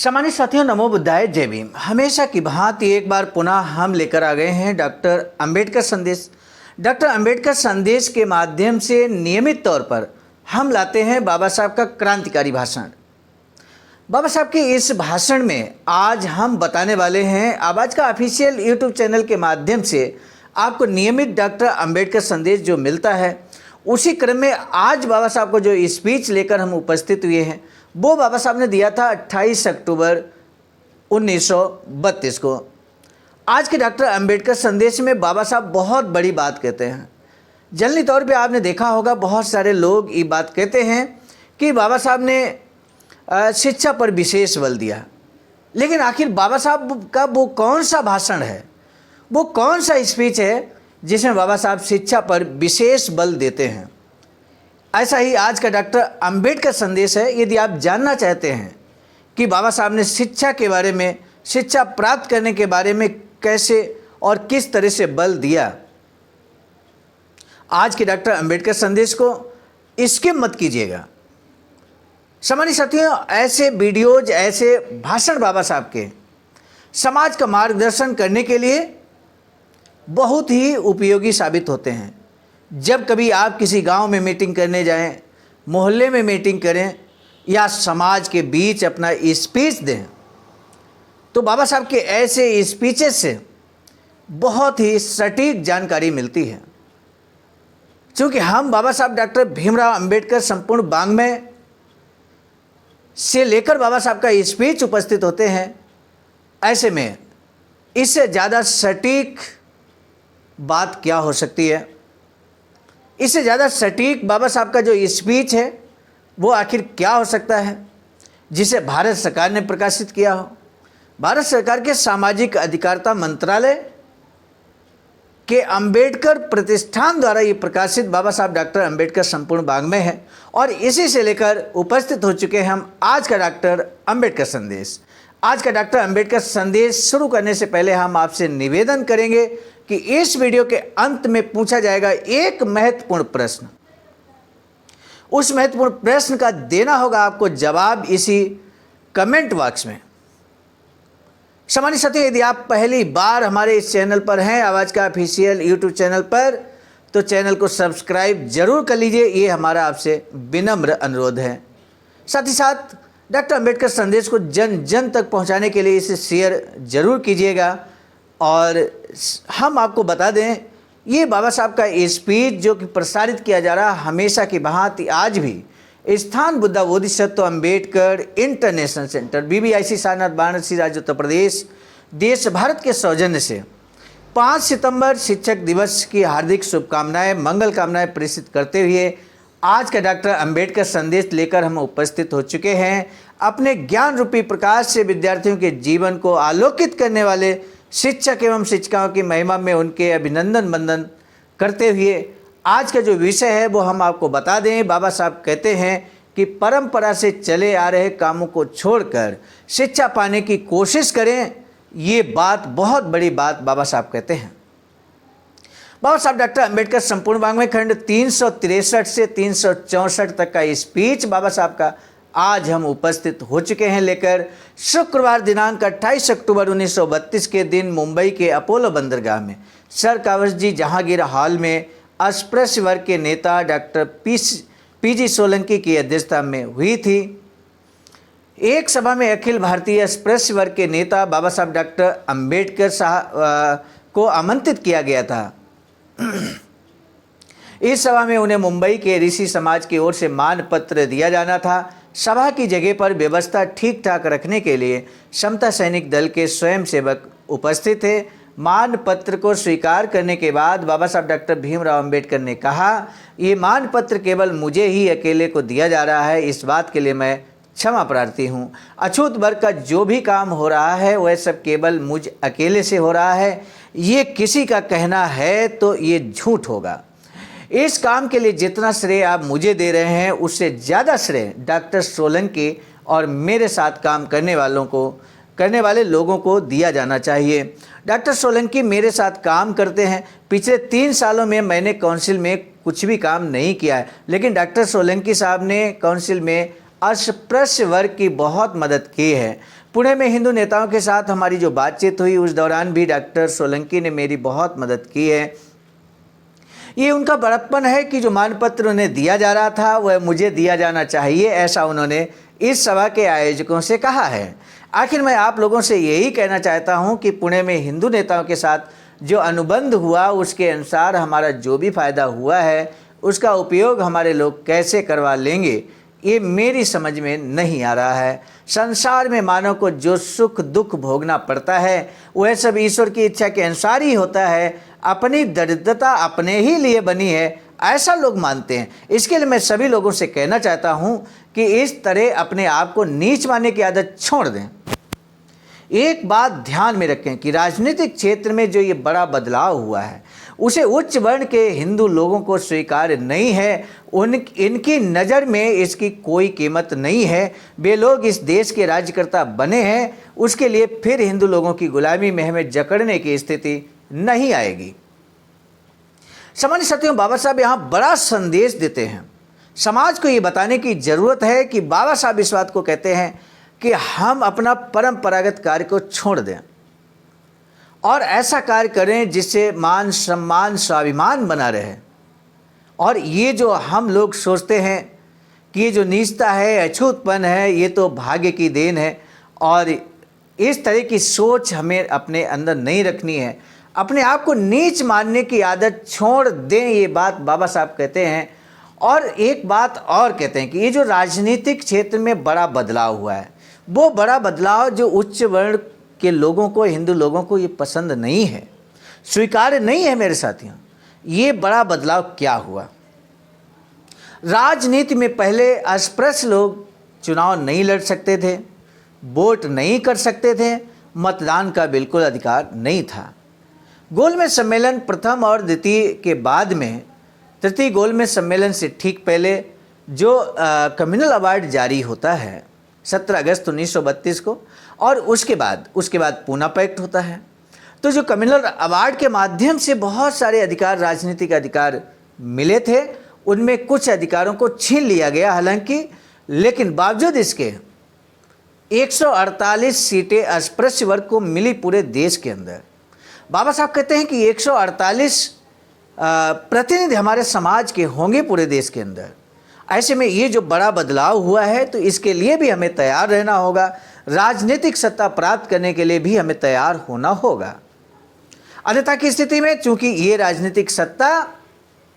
सम्मानित साथियों, नमो बुद्धाय, जय भीम। हमेशा की भांति एक बार पुनः हम लेकर आ गए हैं डॉक्टर अंबेडकर संदेश। डॉक्टर अंबेडकर संदेश के माध्यम से नियमित तौर पर हम लाते हैं बाबा साहब का क्रांतिकारी भाषण। बाबा साहब के इस भाषण में आज हम बताने वाले हैं, आवाज़ का ऑफिशियल यूट्यूब चैनल के माध्यम से आपको नियमित डॉक्टर अंबेडकर संदेश जो मिलता है, उसी क्रम में आज बाबा साहब को जो स्पीच लेकर हम उपस्थित हुए हैं वो बाबा साहब ने दिया था 28 अक्टूबर 1932 को। आज के डॉक्टर अंबेडकर संदेश में बाबा साहब बहुत बड़ी बात कहते हैं। जनरली तौर पे आपने देखा होगा, बहुत सारे लोग ये बात कहते हैं कि बाबा साहब ने शिक्षा पर विशेष बल दिया, लेकिन आखिर बाबा साहब का वो कौन सा भाषण है, वो कौन सा स्पीच है जिसमें बाबा साहब शिक्षा पर विशेष बल देते हैं? ऐसा ही आज का डॉक्टर अंबेडकर संदेश है। यदि आप जानना चाहते हैं कि बाबा साहब ने शिक्षा के बारे में, शिक्षा प्राप्त करने के बारे में कैसे और किस तरह से बल दिया, आज के डॉक्टर अंबेडकर संदेश को स्किप मत कीजिएगा। सम्मानित साथियों, ऐसे वीडियोज, ऐसे भाषण बाबा साहब के समाज का मार्गदर्शन करने के लिए बहुत ही उपयोगी साबित होते हैं। जब कभी आप किसी गांव में मीटिंग करने जाएं, मोहल्ले में मीटिंग करें या समाज के बीच अपना स्पीच दें, तो बाबा साहब के ऐसे स्पीचेस से बहुत ही सटीक जानकारी मिलती है। क्योंकि हम बाबा साहब डॉक्टर भीमराव अंबेडकर संपूर्ण वाङ्मय से लेकर बाबा साहब का स्पीच उपस्थित होते हैं, ऐसे में इससे ज़्यादा सटीक बात क्या हो सकती है? इससे ज़्यादा सटीक बाबा साहब का जो स्पीच है वो आखिर क्या हो सकता है, जिसे भारत सरकार ने प्रकाशित किया हो? भारत सरकार के सामाजिक अधिकारिता मंत्रालय के अंबेडकर प्रतिष्ठान द्वारा ये प्रकाशित बाबा साहब डॉक्टर अंबेडकर संपूर्ण वाङ्मय है, और इसी से लेकर उपस्थित हो चुके हैं हम आज का डॉक्टर अंबेडकर संदेश। आज का डॉक्टर अंबेडकर संदेश शुरू करने से पहले हम आपसे निवेदन करेंगे कि इस वीडियो के अंत में पूछा जाएगा एक महत्वपूर्ण प्रश्न। उस महत्वपूर्ण प्रश्न का देना होगा आपको जवाब इसी कमेंट बॉक्स में। सम्मानित साथियों, यदि आप पहली बार हमारे इस चैनल पर हैं, आवाज़ का ऑफिशियल यूट्यूब चैनल पर, तो चैनल को सब्सक्राइब जरूर कर लीजिए। ये हमारा आपसे विनम्र अनुरोध है। साथ ही साथ डॉक्टर अंबेडकर संदेश को जन जन तक पहुंचाने के लिए इसे शेयर जरूर कीजिएगा। और हम आपको बता दें, ये बाबा साहब का स्पीच जो कि प्रसारित किया जा रहा है, हमेशा की भांति आज भी स्थान Buddha Bodhisattva Ambedkar international centre, BBIC Sarnath Varanasi, राज्य उत्तर प्रदेश, देश भारत के सौजन्य से 5 सितंबर शिक्षक दिवस की हार्दिक शुभकामनाएं, मंगल कामनाएं प्रेषित करते हुए आज का डॉक्टर अंबेडकर संदेश लेकर हम उपस्थित हो चुके हैं। अपने ज्ञान रूपी प्रकाश से विद्यार्थियों के जीवन को आलोकित करने वाले शिक्षक एवं शिक्षिकाओं की महिमा में उनके अभिनंदन वंदन करते हुए आज का जो विषय है वो हम आपको बता दें। बाबा साहब कहते हैं कि परंपरा से चले आ रहे कामों को छोड़कर शिक्षा पाने की कोशिश करें। ये बात बहुत बड़ी बात बाबा साहब कहते हैं। बाबा साहब डॉक्टर अंबेडकर संपूर्ण वाङ्मय खंड 363 से 364 तक का स्पीच बाबा साहब का आज हम उपस्थित हो चुके हैं लेकर। शुक्रवार दिनांक 28 अक्टूबर 1932 के दिन मुंबई के अपोलो बंदरगाह में सर कावड़जी जहांगीर हॉल में अस्पृश्य वर्ग के नेता डॉक्टर PG सोलंकी की अध्यक्षता में हुई थी। एक सभा में अखिल भारतीय अस्पृश्य वर्ग के नेता बाबा साहब डॉक्टर अंबेडकर साहब को आमंत्रित किया गया था। इस सभा में उन्हें मुंबई के ऋषि समाज की ओर से मान पत्र दिया जाना था। सभा की जगह पर व्यवस्था ठीक ठाक रखने के लिए समता सैनिक दल के स्वयंसेवक उपस्थित थे। मान पत्र को स्वीकार करने के बाद बाबा साहब डॉक्टर भीमराव अंबेडकर ने कहा, ये मान पत्र केवल मुझे ही अकेले को दिया जा रहा है, इस बात के लिए मैं क्षमा प्रार्थी हूँ। अछूत वर्ग का जो भी काम हो रहा है वह सब केवल मुझ अकेले से हो रहा है। ये किसी का कहना है तो ये झूठ होगा। इस काम के लिए जितना श्रेय आप मुझे दे रहे हैं उससे ज़्यादा श्रेय डॉक्टर सोलंकी और मेरे साथ काम करने वाले लोगों को दिया जाना चाहिए। डॉक्टर सोलंकी मेरे साथ काम करते हैं। पिछले 3 सालों में मैंने काउंसिल में कुछ भी काम नहीं किया है, लेकिन डॉक्टर सोलंकी साहब ने काउंसिल में अस्पृश्य वर्ग की बहुत मदद की है। पुणे में हिंदू नेताओं के साथ हमारी जो बातचीत हुई उस दौरान भी डॉक्टर सोलंकी ने मेरी बहुत मदद की है। ये उनका बड़प्पन है कि जो मानपत्र उन्हें दिया जा रहा था वह मुझे दिया जाना चाहिए, ऐसा उन्होंने इस सभा के आयोजकों से कहा है। आखिर मैं आप लोगों से यही कहना चाहता हूं कि पुणे में हिंदू नेताओं के साथ जो अनुबंध हुआ उसके अनुसार हमारा जो भी फायदा हुआ है उसका उपयोग हमारे लोग कैसे करवा लेंगे, ये मेरी समझ में नहीं आ रहा है। संसार में मानव को जो सुख दुख भोगना पड़ता है वह सब ईश्वर की इच्छा के अनुसार ही होता है। अपनी दरिद्रता अपने ही लिए बनी है, ऐसा लोग मानते हैं। इसके लिए मैं सभी लोगों से कहना चाहता हूं कि इस तरह अपने आप को नीच मानने की आदत छोड़ दें। एक बात ध्यान में रखें कि राजनीतिक क्षेत्र में जो ये बड़ा बदलाव हुआ है उसे उच्च वर्ण के हिंदू लोगों को स्वीकार नहीं है। इनकी नज़र में इसकी कोई कीमत नहीं है। वे लोग इस देश के राज्यकर्ता बने हैं, उसके लिए फिर हिंदू लोगों की गुलामी में हमें जकड़ने की स्थिति नहीं आएगी। सामान्य साथियों, बाबा साहब यहाँ बड़ा संदेश देते हैं। समाज को ये बताने की ज़रूरत है कि बाबा साहब इस बात को कहते हैं कि हम अपना परंपरागत कार्य को छोड़ दें और ऐसा कार्य करें जिससे मान सम्मान स्वाभिमान बना रहे। और ये जो हम लोग सोचते हैं कि ये जो नीचता है, अछूतपन है, ये तो भाग्य की देन है, और इस तरह की सोच हमें अपने अंदर नहीं रखनी है। अपने आप को नीच मानने की आदत छोड़ दें, ये बात बाबा साहब कहते हैं। और एक बात और कहते हैं कि ये जो राजनीतिक क्षेत्र में बड़ा बदलाव हुआ है वो बड़ा बदलाव जो उच्च वर्ण के लोगों को, हिंदू लोगों को ये पसंद नहीं है, स्वीकार्य नहीं है। मेरे साथियों, ये बड़ा बदलाव क्या हुआ? राजनीति में पहले अस्पृश्य लोग चुनाव नहीं लड़ सकते थे, वोट नहीं कर सकते थे, मतदान का बिल्कुल अधिकार नहीं था। गोलमेज सम्मेलन प्रथम और द्वितीय के बाद में तृतीय गोलमेज सम्मेलन से ठीक पहले जो कम्युनल अवार्ड जारी होता है 17 अगस्त 1932 को, और उसके बाद पूना पैक्ट होता है। तो जो कम्युनल अवार्ड के माध्यम से बहुत सारे अधिकार, राजनीतिक अधिकार मिले थे, उनमें कुछ अधिकारों को छीन लिया गया हालांकि, लेकिन बावजूद इसके 148 सीटें अस्पृश्य वर्ग को मिली पूरे देश के अंदर। बाबा साहब कहते हैं कि 148 प्रतिनिधि हमारे समाज के होंगे पूरे देश के अंदर। ऐसे में ये जो बड़ा बदलाव हुआ है तो इसके लिए भी हमें तैयार रहना होगा, राजनीतिक सत्ता प्राप्त करने के लिए भी हमें तैयार होना होगा। अन्यथा की स्थिति में चूंकि ये राजनीतिक सत्ता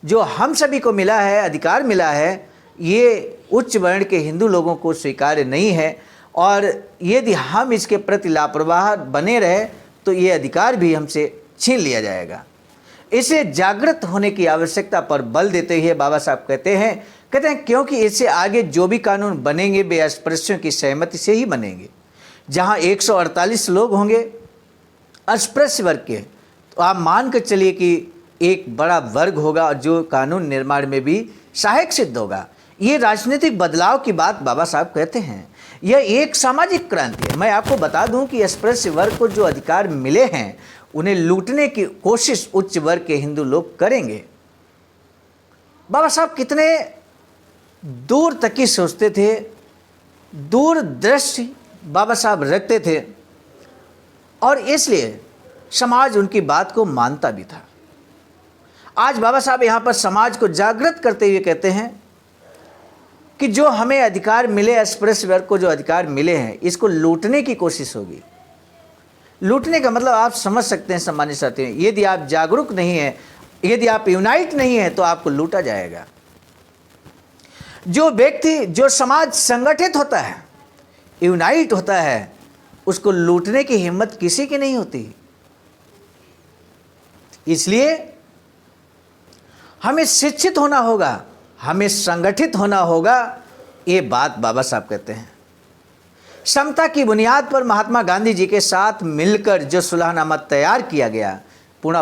जो हम सभी को मिला है, अधिकार मिला है, ये उच्च वर्ण के हिंदू लोगों को स्वीकार्य नहीं है, और यदि हम इसके प्रति लापरवाह बने रहे तो ये अधिकार भी हमसे छीन लिया जाएगा। इसे जागृत होने की आवश्यकता पर बल देते हुए बाबा साहब कहते हैं क्योंकि इससे आगे जो भी कानून बनेंगे वे अस्पृश्यों की सहमति से ही बनेंगे। जहां 148 लोग होंगे अस्पृश्य वर्ग के, तो आप मान कर चलिए कि एक बड़ा वर्ग होगा और जो कानून निर्माण में भी सहायक सिद्ध होगा। ये राजनीतिक बदलाव की बात बाबा साहब कहते हैं। यह एक सामाजिक क्रांति है। मैं आपको बता दूं कि अस्पृश्य वर्ग को जो अधिकार मिले हैं उन्हें लूटने की कोशिश उच्च वर्ग के हिंदू लोग करेंगे। बाबा साहब कितने दूर तक की सोचते थे, दूरदृष्टि बाबा साहब रखते थे, और इसलिए समाज उनकी बात को मानता भी था। आज बाबा साहब यहाँ पर समाज को जागृत करते हुए कहते हैं कि जो हमें अधिकार मिले, अस्पृश्य वर्ग को जो अधिकार मिले हैं, इसको लूटने की कोशिश होगी। लूटने का मतलब आप समझ सकते हैं सम्मानित साथियों, यदि आप जागरूक नहीं हैं, यदि आप यूनाइट नहीं हैं तो आपको लूटा जाएगा। जो व्यक्ति, जो समाज संगठित होता है, यूनाइट होता है, उसको लूटने की हिम्मत किसी की नहीं होती। इसलिए हमें शिक्षित होना होगा, हमें संगठित होना होगा। ये बात बाबा साहब कहते हैं। समता की बुनियाद पर महात्मा गांधी जी के साथ मिलकर जो सुलहनामा तैयार किया गया पूना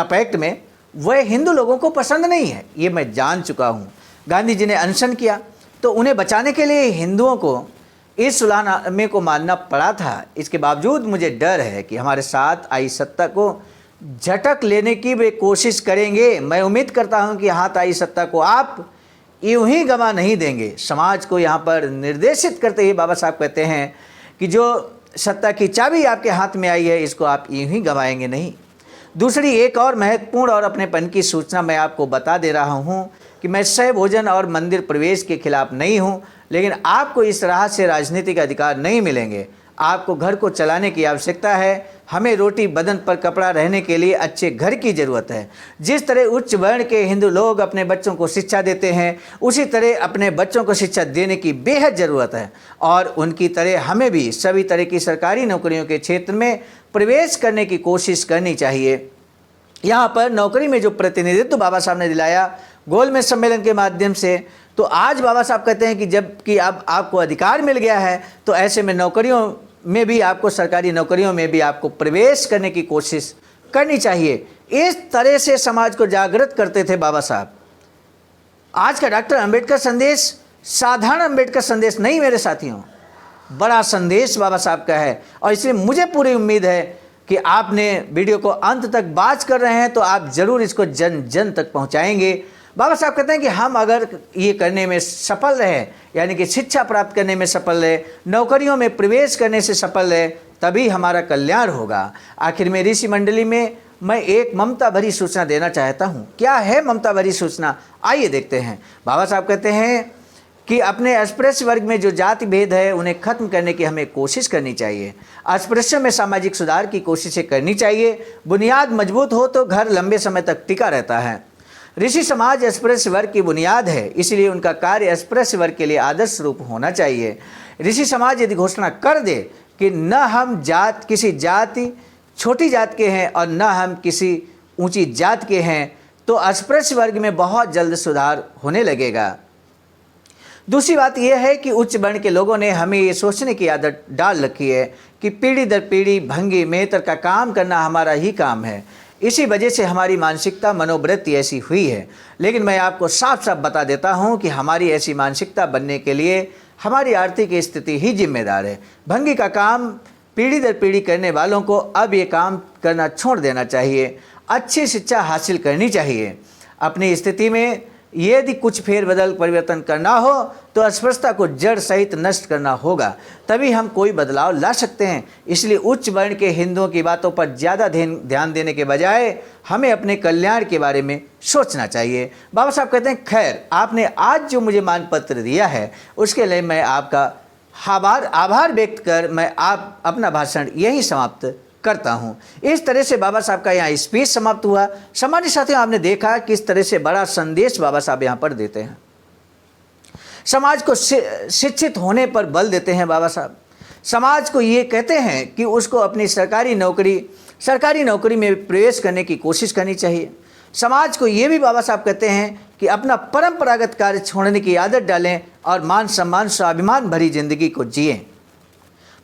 पैक्ट में, वह हिंदू लोगों को पसंद नहीं है, ये मैं जान चुका हूँ। गांधी जी ने अनशन किया तो उन्हें बचाने के लिए हिंदुओं को इस सुलहनामे को मानना पड़ा था। इसके बावजूद मुझे डर है कि हमारे साथ आई सत्ता को झटक लेने की वे कोशिश करेंगे। मैं उम्मीद करता हूं कि हाथ आई सत्ता को आप यूं ही गंवा नहीं देंगे। समाज को यहाँ पर निर्देशित करते ही बाबा साहब कहते हैं कि जो सत्ता की चाबी आपके हाथ में आई है, इसको आप यूं ही गंवाएंगे नहीं। दूसरी एक और महत्वपूर्ण और अपनेपन की सूचना मैं आपको बता दे रहा हूँ कि मैं शय भोजन और मंदिर प्रवेश के खिलाफ नहीं हूँ, लेकिन आपको इस राह से राजनीतिक अधिकार नहीं मिलेंगे। आपको घर को चलाने की आवश्यकता है। हमें रोटी बदन पर कपड़ा रहने के लिए अच्छे घर की ज़रूरत है। जिस तरह उच्च वर्ण के हिंदू लोग अपने बच्चों को शिक्षा देते हैं, उसी तरह अपने बच्चों को शिक्षा देने की बेहद ज़रूरत है। और उनकी तरह हमें भी सभी तरह की सरकारी नौकरियों के क्षेत्र में प्रवेश करने की कोशिश करनी चाहिए। यहाँ पर नौकरी में जो प्रतिनिधित्व बाबा साहब ने दिलाया गोलमेज सम्मेलन के माध्यम से, तो आज बाबा साहब कहते हैं कि जबकि अब आपको अधिकार मिल गया है, तो ऐसे में नौकरियों में भी आपको, सरकारी नौकरियों में भी आपको प्रवेश करने की कोशिश करनी चाहिए। इस तरह से समाज को जागृत करते थे बाबा साहब। आज का डॉक्टर अंबेडकर संदेश साधारण अंबेडकर संदेश नहीं मेरे साथियों, बड़ा संदेश बाबा साहब का है। और इसलिए मुझे पूरी उम्मीद है कि आपने वीडियो को अंत तक बात कर रहे हैं तो आप ज़रूर इसको जन जन तक पहुंचाएंगे। बाबा साहब कहते हैं कि हम अगर ये करने में सफल रहे, यानी कि शिक्षा प्राप्त करने में सफल रहे, नौकरियों में प्रवेश करने से सफल रहे, तभी हमारा कल्याण होगा। आखिर में ऋषि मंडली में मैं एक ममता भरी सूचना देना चाहता हूँ। क्या है ममता भरी सूचना, आइए देखते हैं। बाबा साहब कहते हैं कि अपने अस्पृश्य वर्ग में जो जाति भेद है उन्हें खत्म करने की हमें कोशिश करनी चाहिए। अस्पृश्यों में सामाजिक सुधार की कोशिशें करनी चाहिए। बुनियाद मजबूत हो तो घर लंबे समय तक टिका रहता है। ऋषि समाज अस्पृश्य वर्ग की बुनियाद है, इसलिए उनका कार्य अस्पृश्य वर्ग के लिए आदर्श रूप होना चाहिए। ऋषि समाज यदि घोषणा कर दे कि न हम किसी जाति छोटी जात के हैं और न हम किसी ऊंची जात के हैं, तो अस्पृश्य वर्ग में बहुत जल्द सुधार होने लगेगा। दूसरी बात यह है कि उच्च वर्ण के लोगों ने हमें ये सोचने की आदत डाल रखी है कि पीढ़ी दर पीढ़ी भंगी मेहतर का काम करना हमारा ही काम है। इसी वजह से हमारी मानसिकता मनोवृत्ति ऐसी हुई है। लेकिन मैं आपको साफ साफ बता देता हूं कि हमारी ऐसी मानसिकता बनने के लिए हमारी आर्थिक स्थिति ही जिम्मेदार है। भंगी का काम पीढ़ी दर पीढ़ी करने वालों को अब ये काम करना छोड़ देना चाहिए। अच्छी शिक्षा हासिल करनी चाहिए। अपनी स्थिति में यदि कुछ फेरबदल परिवर्तन करना हो तो अस्पृश्यता को जड़ सहित नष्ट करना होगा, तभी हम कोई बदलाव ला सकते हैं। इसलिए उच्च वर्ण के हिंदुओं की बातों पर ज़्यादा ध्यान देने के बजाय हमें अपने कल्याण के बारे में सोचना चाहिए। बाबा साहब कहते हैं, खैर आपने आज जो मुझे मान पत्र दिया है उसके लिए मैं आपका आभार व्यक्त कर मैं अपना भाषण यहीं समाप्त करता हूँ। इस तरह से बाबा साहब का यहाँ स्पीच समाप्त हुआ। सामान्य साथियों, आपने देखा किस तरह से बड़ा संदेश बाबा साहब यहाँ पर देते हैं। समाज को शिक्षित होने पर बल देते हैं बाबा साहब। समाज को ये कहते हैं कि उसको अपनी सरकारी नौकरी में प्रवेश करने की कोशिश करनी चाहिए। समाज को ये भी बाबा साहब कहते हैं कि अपना परंपरागत कार्य छोड़ने की आदत डालें और मान सम्मान स्वाभिमान भरी जिंदगी को जिएं।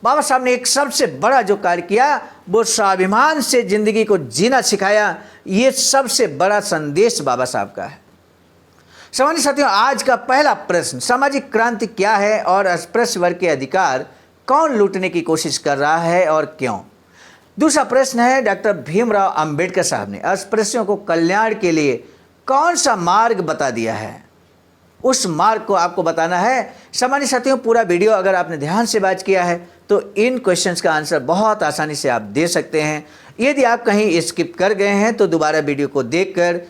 बाबा साहब ने एक सबसे बड़ा जो कार्य किया वो स्वाभिमान से जिंदगी को जीना सिखाया। ये सबसे बड़ा संदेश बाबा साहब का है। सामान्य साथियों, आज का पहला प्रश्न, सामाजिक क्रांति क्या है और अस्पृश्य वर्ग के अधिकार कौन लूटने की कोशिश कर रहा है और क्यों। दूसरा प्रश्न है, डॉक्टर भीमराव अंबेडकर साहब ने अस्पृश्यों को कल्याण के लिए कौन सा मार्ग बता दिया है, उस मार्ग को आपको बताना है। सामान्य साथियों, पूरा वीडियो अगर आपने ध्यान से वॉच किया है तो इन क्वेश्चंस का आंसर बहुत आसानी से आप दे सकते हैं। यदि आप कहीं स्किप कर गए हैं तो दोबारा वीडियो को देखकर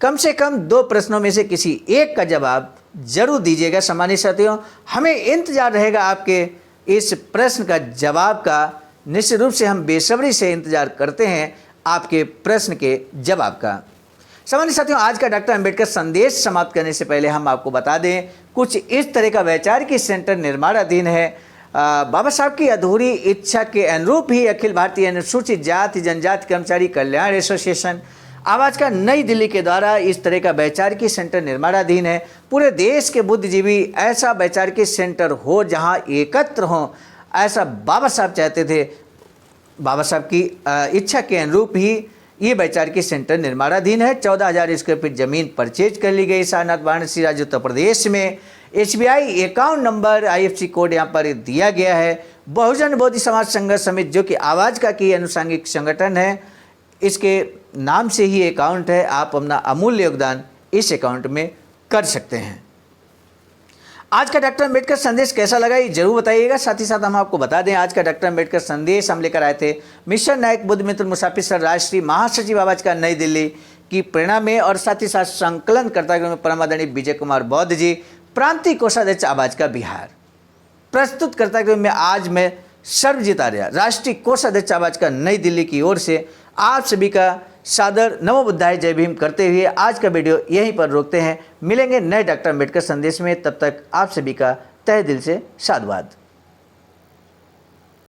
कम से कम 2 प्रश्नों में से किसी एक का जवाब जरूर दीजिएगा। सामान्य साथियों, हमें इंतजार रहेगा आपके इस प्रश्न का जवाब का। निश्चित रूप से हम बेसब्री से इंतजार करते हैं आपके प्रश्न के जवाब का। सामान्य साथियों, आज का डॉक्टर अंबेडकर संदेश समाप्त करने से पहले हम आपको बता दें कुछ इस तरह का वैचारिक सेंटर निर्माणाधीन है। बाबा साहब की अधूरी इच्छा के अनुरूप ही अखिल भारतीय अनुसूचित जाति जनजाति कर्मचारी कल्याण एसोसिएशन आवाज का नई दिल्ली के द्वारा इस तरह का वैचारिक सेंटर निर्माणाधीन है। पूरे देश के बुद्धिजीवी ऐसा वैचारिक सेंटर हो जहां एकत्र हों, ऐसा बाबा साहब चाहते थे। बाबा साहब की इच्छा के अनुरूप ही ये वैचारिक सेंटर निर्माणाधीन है। 14,000 स्क्वायर फीट जमीन परचेज कर ली गई सारनाथ वाराणसी राज्य उत्तर प्रदेश में। SBI account number IFC code यहाँ पर दिया गया है। बहुजन बोधि समाज संघर्ष समिति जो कि आवाज का की अनुसांगिक संगठन है, इसके नाम से ही अकाउंट है। आप अपना अमूल्य योगदान इस अकाउंट में कर सकते हैं। आज का डॉक्टर अम्बेडकर संदेश कैसा लगा ये जरूर बताइएगा। साथ ही साथ हम आपको बता दें आज का डॉक्टर अम्बेडकर संदेश हम लेकर आए थे मिशन नायक बुद्ध मित्र मुसाफिर सर राष्ट्रीय महासचिव आवाज का नई दिल्ली की प्रेरणा में, और साथ ही साथ संकलन करता में परम आदरणीय विजय कुमार बौद्ध जी, प्रांतीय कोषाध्यक्ष आवाज का बिहार। प्रस्तुत करता में आज मैं सर्वजीत आर्य, राष्ट्रीय कोषाध्यक्ष आवाज का नई दिल्ली की ओर से आप सभी का सादर नमो बुद्धाय जय भीम करते हुए आज का वीडियो यहीं पर रोकते हैं। मिलेंगे नए डॉक्टर अम्बेडकर संदेश में, तब तक आप सभी का तहे दिल से साधुवाद।